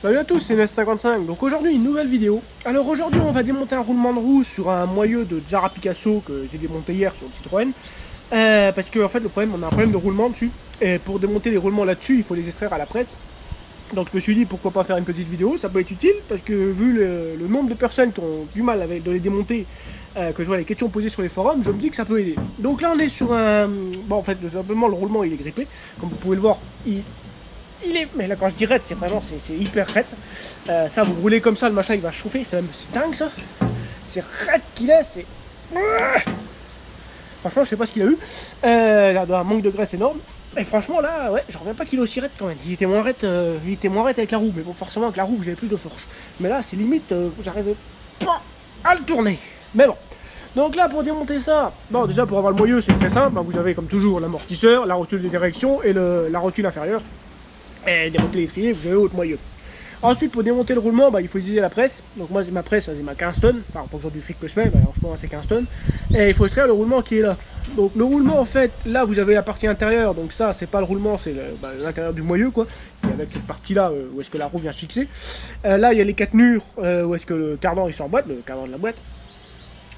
Salut à tous, c'est Nest55. Donc aujourd'hui une nouvelle vidéo. Alors aujourd'hui on va démonter un roulement de roue sur un moyeu de Jara Picasso que j'ai démonté hier sur le Citroën. Parce que en fait le problème, on a un problème de roulement dessus. Et pour démonter les roulements là-dessus, il faut les extraire à la presse. Donc je me suis dit pourquoi pas faire une petite vidéo, ça peut être utile parce que vu le nombre de personnes qui ont du mal de les démonter, que je vois les questions posées sur les forums, je me dis que ça peut aider. Donc là on est sur un... Bon en fait tout simplement le roulement il est grippé, comme vous pouvez le voir, mais là quand je dis raide, c'est vraiment c'est hyper raide. Ça vous roulez comme ça, le machin il va chauffer, c'est dingue ça. C'est raide qu'il est, c'est... Franchement je sais pas ce qu'il a eu. Il a un manque de graisse énorme. Et franchement là, ouais, je reviens pas qu'il est aussi raide quand même. Il était moins raide avec la roue, mais bon forcément avec la roue j'avais plus de force. Mais là c'est limite, j'arrivais pas à le tourner. Mais bon. Donc là pour démonter ça, bon déjà pour avoir le moyeu c'est très simple, vous avez comme toujours l'amortisseur, la rotule de direction et la rotule inférieure. Et démonter l'étrier, vous avez votre moyeu. Ensuite pour démonter le roulement, il faut utiliser la presse. Donc moi j'ai ma presse, j'ai ma 15 tonnes, enfin pour aujourd'hui du fric que je fais, franchement c'est 15 tonnes. Et il faut extraire le roulement qui est là. Donc le roulement en fait, là vous avez la partie intérieure, donc ça c'est pas le roulement, c'est l'intérieur du moyeu quoi. Et avec cette partie là où est-ce que la roue vient se fixer. Là il y a les 4 murs où est-ce que le cardan il s'emboîte, le cardan de la boîte.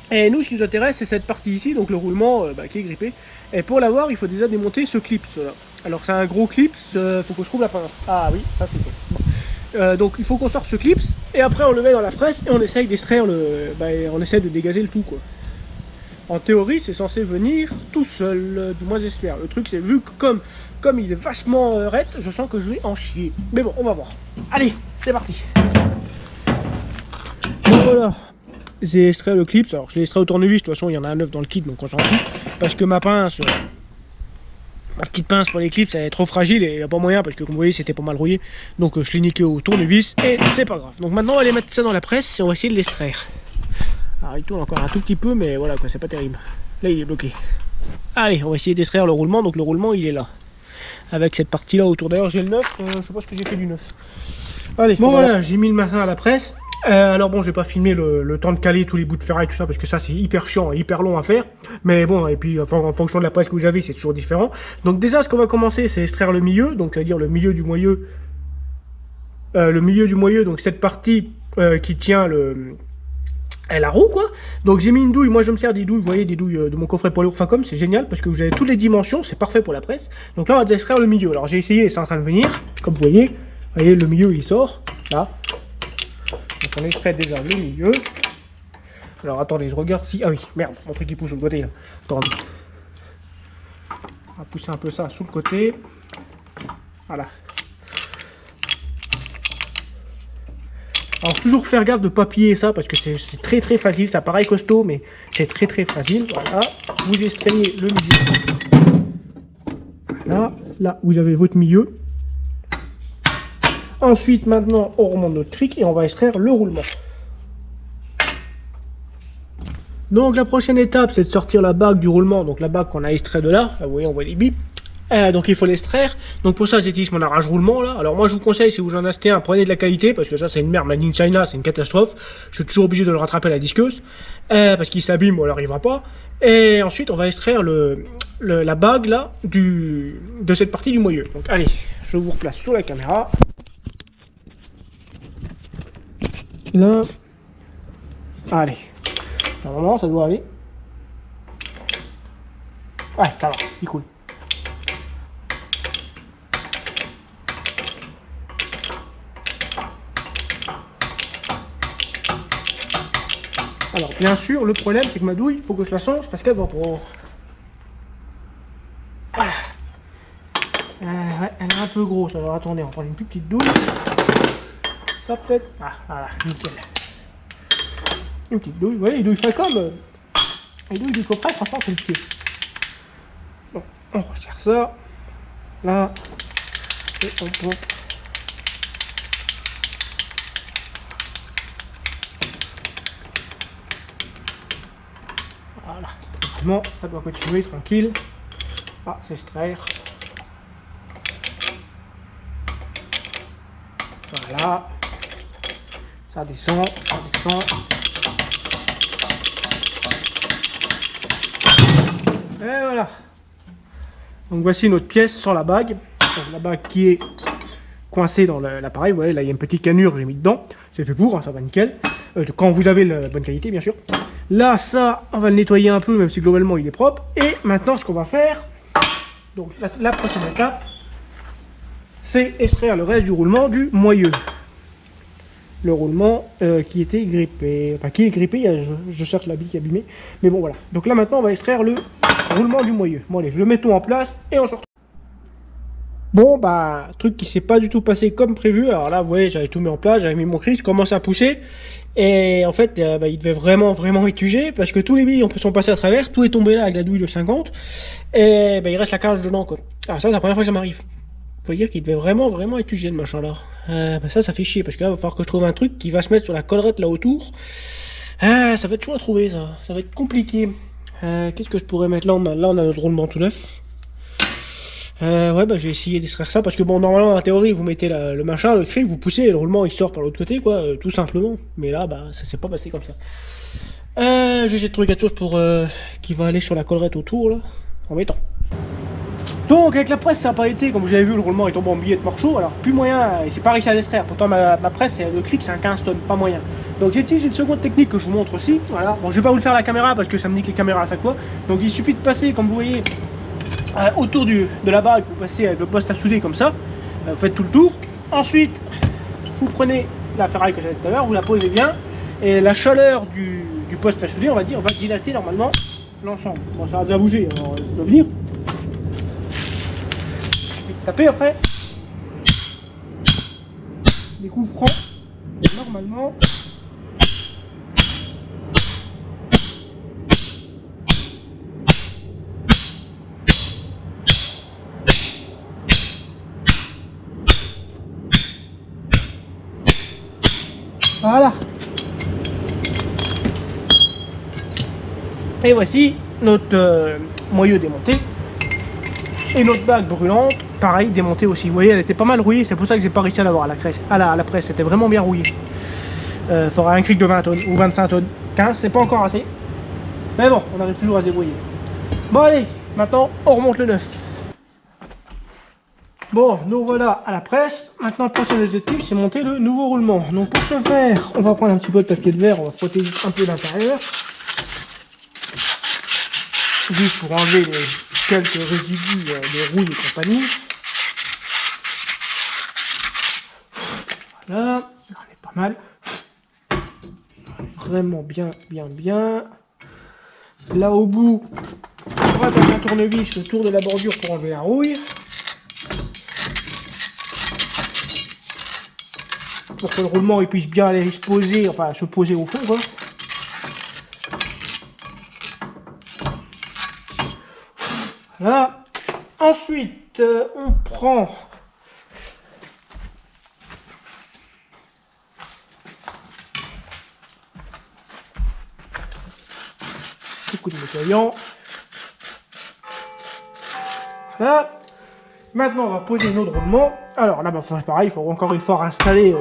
Et nous ce qui nous intéresse c'est cette partie ici, donc le roulement qui est grippé. Et pour l'avoir il faut déjà démonter ce clip là. Alors c'est un gros clips, faut que je trouve la pince. Ah oui, ça c'est bon. Donc il faut qu'on sorte ce clips et après on le met dans la presse et on essaye d'extraire on essaye de dégazer le tout quoi. En théorie c'est censé venir tout seul, du moins j'espère. Le truc c'est vu que comme il est vachement raide, je sens que je vais en chier. Mais bon, on va voir. Allez, c'est parti. Bon voilà, j'ai extrait le clips. Alors je l'ai extrait au tournevis, de toute façon il y en a un 9 dans le kit donc on s'en fout. Parce que ma pince... Ma petite pince pour les clips, elle est trop fragile et il n'y a pas moyen parce que comme vous voyez c'était pas mal rouillé. Donc je l'ai niqué au tournevis et c'est pas grave. Donc maintenant on va aller mettre ça dans la presse et on va essayer de l'extraire. Alors il tourne encore un tout petit peu mais voilà quoi, c'est pas terrible. Là il est bloqué. Allez, on va essayer d'extraire le roulement. Donc le roulement il est là. Avec cette partie là autour, d'ailleurs j'ai le 9, je sais pas ce que j'ai fait du 9. Allez, bon voilà, j'ai mis le matin à la presse. Alors bon, je vais pas filmer le temps de caler tous les bouts de ferraille tout ça parce que ça c'est hyper chiant et hyper long à faire. Mais bon, et puis en fonction de la presse que vous avez, c'est toujours différent. Donc déjà, ce qu'on va commencer, c'est extraire le milieu, donc c'est-à-dire le milieu du moyeu. Donc cette partie qui tient la roue quoi. Donc j'ai mis une douille, moi je me sers des douilles, vous voyez des douilles de mon coffret poids lourd Facom, c'est génial parce que vous avez toutes les dimensions, c'est parfait pour la presse. Donc là on va déjà extraire le milieu. Alors j'ai essayé, c'est en train de venir, comme vous voyez le milieu il sort, là. Donc on extrait déjà le milieu. Alors attendez, je regarde si... Ah oui, merde, mon truc qui pousse de l'autre côté là. Attendez. On va pousser un peu ça sous le côté. Voilà. Alors toujours faire gaffe de pas piller ça parce que c'est très très fragile. Ça paraît costaud mais c'est très très fragile. Voilà. Vous extrayez le milieu. Voilà. Là vous avez votre milieu. Ensuite, maintenant, on remonte notre cric et on va extraire le roulement. Donc, la prochaine étape, c'est de sortir la bague du roulement. Donc, la bague qu'on a extrait de là. Vous voyez, on voit les bips. Donc, il faut l'extraire. Donc, pour ça, j'utilise mon arrache roulement là. Alors, moi, je vous conseille, si vous en achetez un, prenez de la qualité parce que ça, c'est une merde. Made in China, c'est une catastrophe. Je suis toujours obligé de le rattraper à la disqueuse parce qu'il s'abîme ou alors il va pas. Et ensuite, on va extraire la bague là de cette partie du moyeu. Donc, allez, je vous replace sur la caméra. Là, allez, normalement ça doit aller. Ouais, ça va, il coule. Alors, bien sûr, le problème c'est que ma douille, il faut que je la change parce qu'elle va pas. Ouais, elle est un peu grosse, alors attendez, on va prendre une plus petite douille. Ça peut-être... Ah, voilà, nickel. Une petite douille, vous voyez, les douilles Facom, les douilles du coffret, franchement, c'est le pied. Bon, on resserre ça, là, et on pompe. Voilà, normalement, ça doit continuer tranquille. Ah, s'extraire. Voilà. Ça descend, ça descend. Et voilà. Donc voici notre pièce sans la bague. Donc, la bague qui est coincé dans l'appareil. Vous voyez, là, il y a une petite canure, j'ai mis dedans. C'est fait pour, hein, ça va nickel. Quand vous avez la bonne qualité, bien sûr. Là, ça, on va le nettoyer un peu, même si globalement, il est propre. Et maintenant, ce qu'on va faire, donc la prochaine étape, c'est extraire le reste du roulement du moyeu. Le roulement qui était grippé. Enfin, qui est grippé, je cherche la bille qui est abîmée. Mais bon, voilà. Donc là, maintenant, on va extraire le roulement du moyeu. Bon, allez, je le mets tout en place et on se retrouve. Bon, bah, truc qui s'est pas du tout passé comme prévu. Alors là, vous voyez, j'avais tout mis en place, j'avais mis mon cri, je commence à pousser. Et en fait, bah, il devait vraiment étuger parce que tous les billes sont passés à travers, tout est tombé là avec la douille de 50. Et bah, il reste la cage dedans, quoi. Alors ça, c'est la première fois que ça m'arrive. Faut dire qu'il devait vraiment étudier le machin là. Bah ça fait chier parce que là, il va falloir que je trouve un truc qui va se mettre sur la collerette là autour. Ça va être chaud à trouver ça. Ça va être compliqué. Qu'est-ce que je pourrais mettre là? Là, on a notre roulement tout neuf. Ouais, bah je vais essayer d'extraire ça parce que bon, normalement, en théorie, vous mettez le machin, le cri, vous poussez et le roulement il sort par l'autre côté, quoi, tout simplement. Mais là, bah ça s'est pas passé comme ça. Je vais essayer de trouver quelque chose pour qui va aller sur la collerette autour là, en mettant. Donc avec la presse ça n'a pas été, comme vous avez vu, le roulement est tombé en billet de morceaux, alors plus moyen, j'ai pas réussi à l'extraire, pourtant ma presse, le cric c'est un 15 tonnes, pas moyen. Donc j'utilise une seconde technique que je vous montre aussi, voilà, bon je vais pas vous le faire à la caméra parce que ça me nique les caméras à chaque fois, donc il suffit de passer, comme vous voyez, autour de la bague, vous passez avec le poste à souder comme ça, vous faites tout le tour, ensuite vous prenez la ferraille que j'avais tout à l'heure, vous la posez bien, et la chaleur du poste à souder, on va dire, va dilater normalement l'ensemble. Bon ça va déjà bouger, alors ça doit venir. Taper après les coups francs normalement voilà, et voici notre moyeu démonté et notre bague brûlante. Pareil, démontée aussi. Vous voyez, elle était pas mal rouillée. C'est pour ça que j'ai pas réussi à l'avoir à la presse. C'était vraiment bien rouillé. Faudra un cric de 20 tonnes ou 25 tonnes. 15, c'est pas encore assez. Mais bon, on arrive toujours à se débrouiller. Bon, allez, maintenant, on remonte le neuf. Bon, nous voilà à la presse. Maintenant, le prochain objectif, c'est monter le nouveau roulement. Donc, pour ce faire, on va prendre un petit peu de papier de verre. On va frotter un peu l'intérieur. Juste pour enlever quelques résidus de rouille et compagnie. Voilà, on est pas mal. Vraiment bien. Là au bout, on va passer un tournevis autour de la bordure pour enlever la rouille. Pour que le roulement il puisse bien aller se poser, enfin se poser au fond, quoi. Voilà. Ensuite, on prend coup de nettoyant. Voilà. Maintenant, on va poser notre roulement. Alors là, bah, pareil, il faut encore une fois installer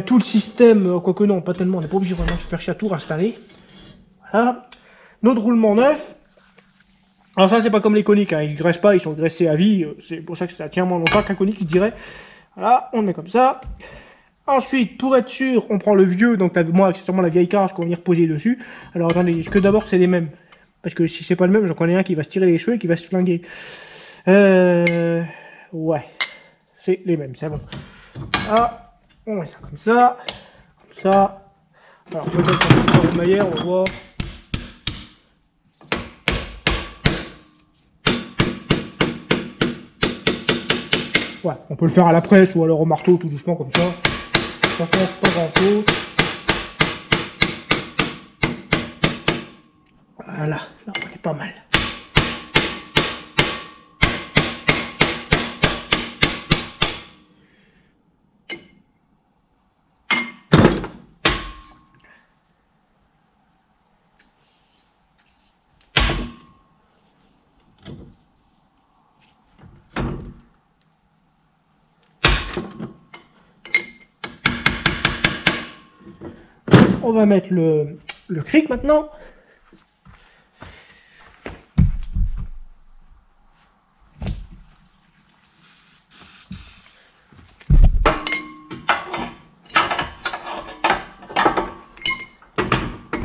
tout le système. Quoique non, pas tellement. On n'est pas obligé vraiment de se faire chier à tout installer. Voilà. Notre roulement neuf. Alors ça, c'est pas comme les coniques. Hein. Ils ne graissent pas, ils sont graissés à vie. C'est pour ça que ça tient moins longtemps qu'un conique, je dirais. Voilà, on met comme ça. Ensuite, pour être sûr, on prend le vieux, donc moi, accessoirement la vieille cage qu'on va venir poser dessus. Alors attendez, est-ce que d'abord c'est les mêmes? Parce que si c'est pas le même, j'en connais un qui va se tirer les cheveux et qui va se flinguer. Ouais, c'est les mêmes, c'est bon. Ah, on met ça comme ça. Comme ça. Alors peut-être qu'on va faire on va voir. Ouais, on peut le faire à la presse ou alors au marteau, tout doucement comme ça. Ça fait pas grand chose. Voilà, là on est pas mal. On va mettre le cric maintenant.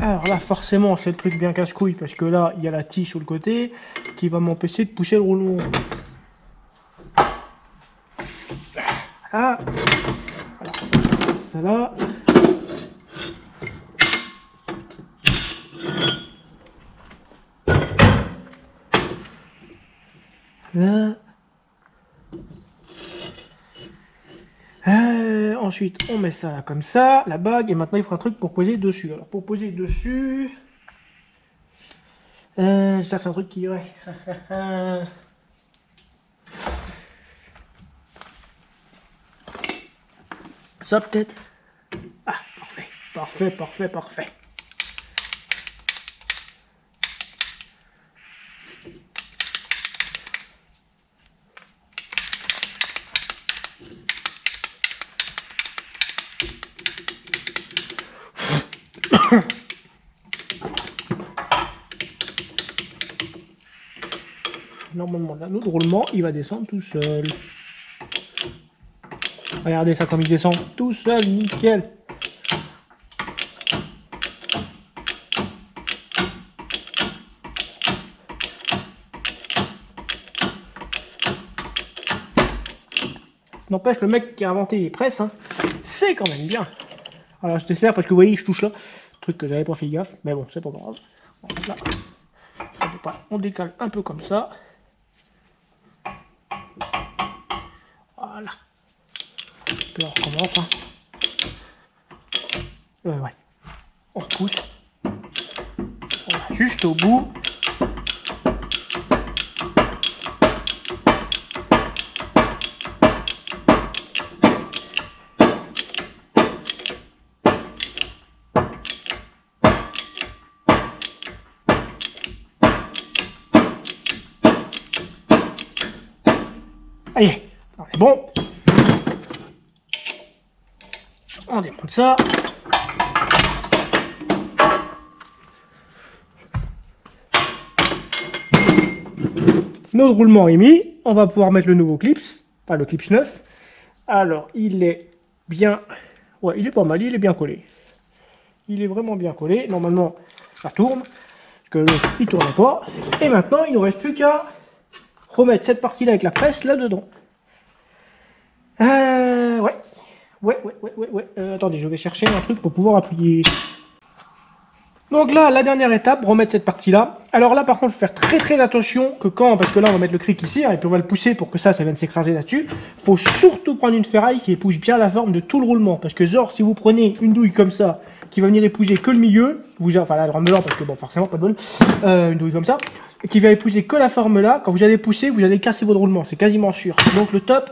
Alors là, forcément, c'est le truc bien casse-couille, parce que là, il y a la tige sur le côté qui va m'empêcher de pousser le roulement. Ah, alors, ça là. Là. Ensuite, on met ça là, comme ça, la bague, et maintenant il faut un truc pour poser dessus. Alors pour poser dessus, j'espère que c'est un truc qui irait. Ça peut-être. Ah, parfait, parfait, parfait, parfait. Normalement, l'anneau de roulement, il va descendre tout seul. Regardez ça comme il descend tout seul, nickel. N'empêche, le mec qui a inventé les presses, hein, c'est quand même bien. Alors je te sers parce que vous voyez, je touche là. Truc que j'avais pas fait gaffe, mais bon, c'est pas grave. Là, on décale un peu comme ça. Voilà. Puis on recommence. Hein. Ouais. On repousse. Voilà, juste au bout. Allez, on est bon. On démonte ça. Notre roulement est mis. On va pouvoir mettre le nouveau clips. Enfin, le clips neuf. Alors, il est bien... Ouais, il est pas mal. Il est bien collé. Il est vraiment bien collé. Normalement, ça tourne. Parce que l'autre, il tourne pas. Et maintenant, il ne nous reste plus qu'à remettre cette partie-là avec la presse là-dedans. Ouais. Attendez, je vais chercher un truc pour pouvoir appuyer. Donc là, la dernière étape, remettre cette partie-là. Alors là, par contre, faut faire très attention que quand, parce que là, on va mettre le cric ici, hein, et puis on va le pousser pour que ça vienne s'écraser là-dessus. Faut surtout prendre une ferraille qui épouse bien la forme de tout le roulement. Parce que genre, si vous prenez une douille comme ça, qui va venir épouser que le milieu, enfin là, le rentre parce que bon, forcément, pas de bol, une douille comme ça, qui va épouser que la forme là, quand vous allez pousser, vous allez casser votre roulement, c'est quasiment sûr. Donc le top,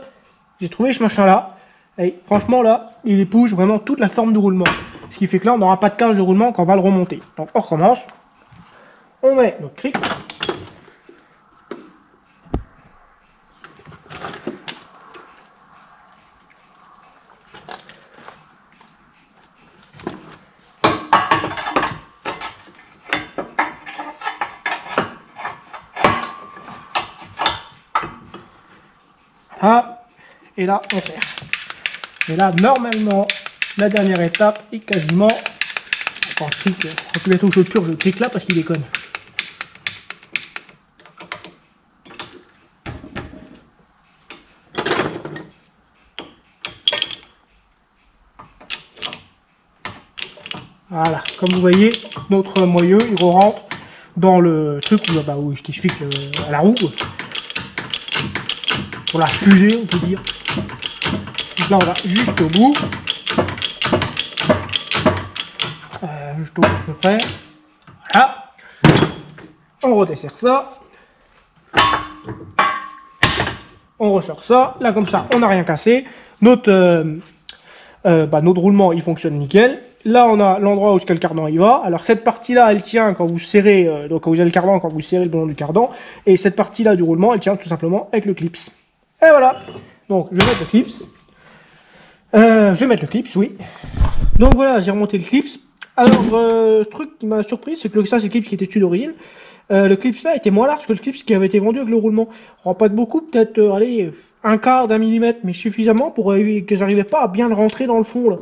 j'ai trouvé ce machin-là. Et franchement, là, il épouse vraiment toute la forme du roulement. Ce qui fait que là, on n'aura pas de cage de roulement quand on va le remonter. Donc, on recommence. On met notre cric. Voilà. Et là, on serre. Et là, normalement, la dernière étape est quasiment... Enfin, clic, quand tu mets ton jeu pur, je clique là parce qu'il déconne. Voilà, comme vous voyez, notre moyeu, il rentre dans le truc où qui se fixe à la roue. Pour la fuser, on peut dire. Donc là, on va juste au bout. Juste au bout à peu près. Voilà. On redessert ça. On ressort ça. Là, comme ça, on n'a rien cassé. Notre roulement, il fonctionne nickel. Là, on a l'endroit où le cardan il va. Alors, cette partie-là, elle tient quand vous serrez, donc quand vous avez le cardan, quand vous serrez le ballon du cardan. Et cette partie-là du roulement, elle tient tout simplement avec le clips. Et voilà. Donc, je vais mettre le clips. Oui. Donc voilà, j'ai remonté le clips. Alors, ce truc qui m'a surpris, c'est que ça, c'est le clips qui était dessus d'origine. Le clips là était moins large que le clips qui avait été vendu avec le roulement. Alors, pas de beaucoup, peut-être, allez, un quart d'un millimètre, mais suffisamment pour que j'arrivais pas à bien le rentrer dans le fond,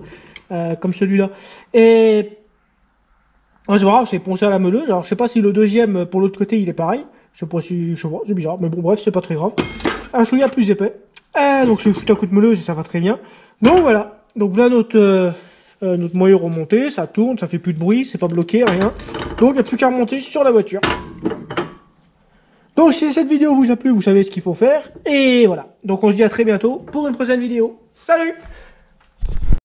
là, comme celui-là. Et Ouais, c'est pas grave, c'est poncé à la meuleuse. Alors je sais pas si le deuxième pour l'autre côté il est pareil. Je sais pas si. Je sais pas, c'est bizarre. Mais bon, bref, c'est pas très grave. Un chouïa plus épais. Donc je vais foutre un coup de meuleuse et ça va très bien. Donc voilà. Donc voilà notre moyeu remonté. Ça tourne, ça fait plus de bruit, c'est pas bloqué, rien. Donc il n'y a plus qu'à remonter sur la voiture. Donc si cette vidéo vous a plu, vous savez ce qu'il faut faire. Et voilà. Donc on se dit à très bientôt pour une prochaine vidéo. Salut!